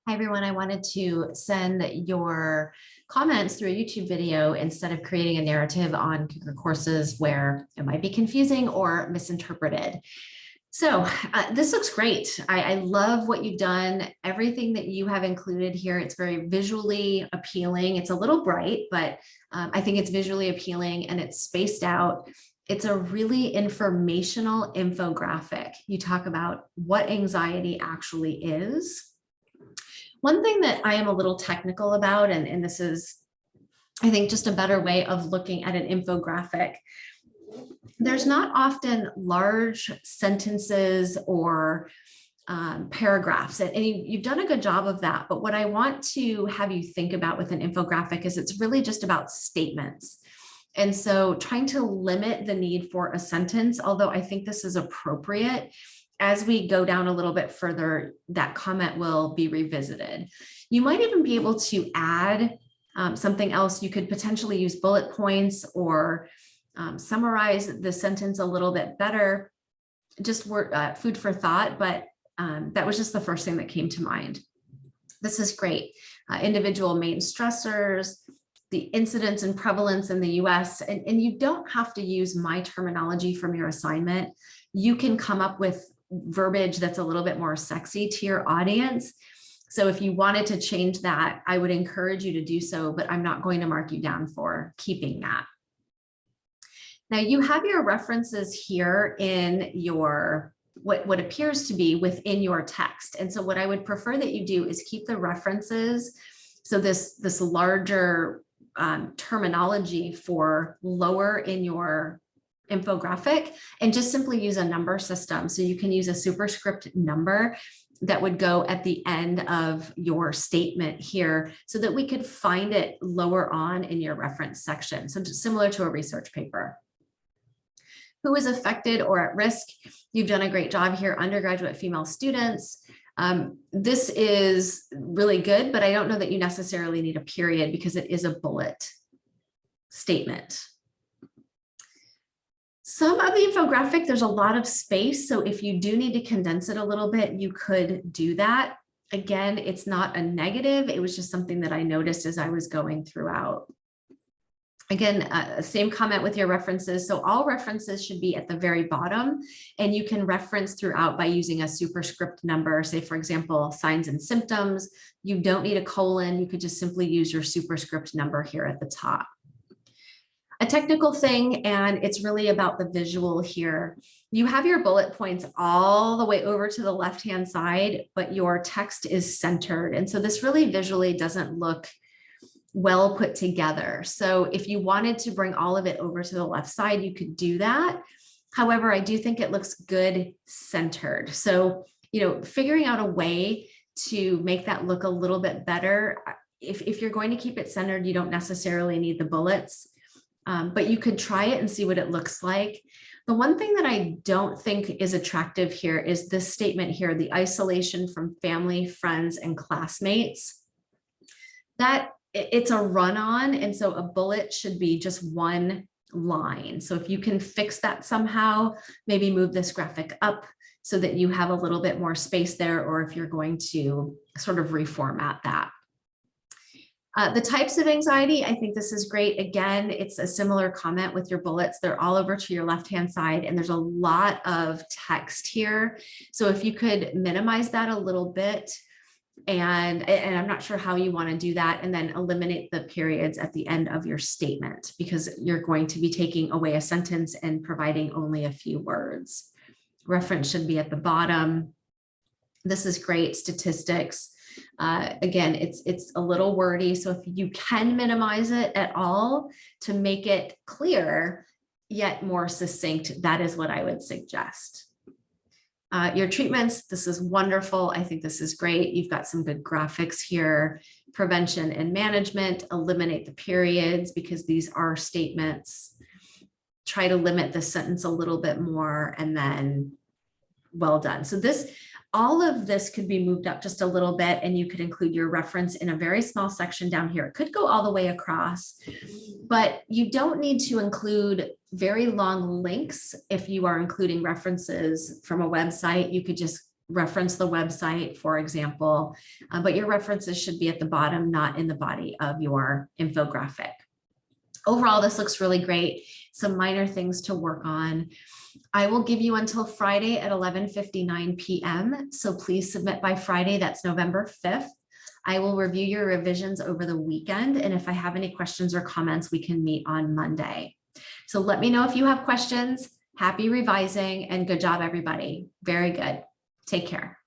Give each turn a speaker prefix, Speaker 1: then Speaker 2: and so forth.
Speaker 1: Hi, everyone. I wanted to send your comments through a YouTube video instead of creating a narrative on Cougar courses where it might be confusing or misinterpreted. So this looks great. I love what you've done, everything that you have included here. It's very visually appealing. It's a little bright, but I think it's visually appealing and it's spaced out. It's a really informational infographic. You talk about what anxiety actually is. One thing that I am a little technical about, and this is, I think, just a better way of looking at an infographic. There's not often large sentences or paragraphs, and you've done a good job of that. But what I want to have you think about with an infographic is it's really just about statements. And so trying to limit the need for a sentence, although I think this is appropriate, as we go down a little bit further, that comment will be revisited. You might even be able to add something else. You could potentially use bullet points or summarize the sentence a little bit better, just food for thought, but that was just the first thing that came to mind. This is great. Individual main stressors, the incidence and prevalence in the US, and you don't have to use my terminology from your assignment. You can come up with verbiage that's a little bit more sexy to your audience. So if you wanted to change that, I would encourage you to do so, but I'm not going to mark you down for keeping that. Now you have your references here in your, what appears to be within your text. And so what I would prefer that you do is keep the references. So this larger terminology for lower in your infographic, and just simply use a number system. So you can use a superscript number that would go at the end of your statement here so that we could find it lower on in your reference section. So just similar to a research paper. Who is affected or at risk? You've done a great job here, undergraduate female students. This is really good, but I don't know that you necessarily need a period because it is a bullet statement. Some of the infographic, there's a lot of space. So if you do need to condense it a little bit, you could do that. Again, it's not a negative. It was just something that I noticed as I was going throughout. Again, same comment with your references. So all references should be at the very bottom, and you can reference throughout by using a superscript number. Say, for example, signs and symptoms. You don't need a colon. You could just simply use your superscript number here at the top. A technical thing, and it's really about the visual here. You have your bullet points all the way over to the left-hand side, but your text is centered. And so this really visually doesn't look well put together. So if you wanted to bring all of it over to the left side, you could do that. However, I do think it looks good centered. So, figuring out a way to make that look a little bit better. If you're going to keep it centered, you don't necessarily need the bullets. But you could try it and see what it looks like. The one thing that I don't think is attractive here is this statement here, the isolation from family, friends, and classmates. That it's a run-on, and so a bullet should be just one line. So if you can fix that somehow, maybe move this graphic up so that you have a little bit more space there, or if you're going to sort of reformat that. The types of anxiety, I think this is great. Again, it's a similar comment with your bullets. They're all over to your left-hand side, and there's a lot of text here. So if you could minimize that a little bit, and I'm not sure how you want to do that, and then eliminate the periods at the end of your statement, because you're going to be taking away a sentence and providing only a few words. Reference should be at the bottom. This is great. Statistics. Again, it's a little wordy, so if you can minimize it at all to make it clear yet more succinct, that is what I would suggest. Your treatments, this is wonderful. I think this is great. You've got some good graphics here. Prevention and management, eliminate the periods because these are statements. Try to limit the sentence a little bit more, and then well done. So all of this could be moved up just a little bit, and you could include your reference in a very small section down here. It could go all the way across, but you don't need to include very long links. If you are including references from a website, you could just reference the website, for example, but your references should be at the bottom, not in the body of your infographic. Overall, this looks really great. Some minor things to work on. I will give you until Friday at 11:59 p.m. So please submit by Friday. That's November 5th. I will review your revisions over the weekend. And if I have any questions or comments, we can meet on Monday. So let me know if you have questions. Happy revising and good job, everybody. Very good. Take care.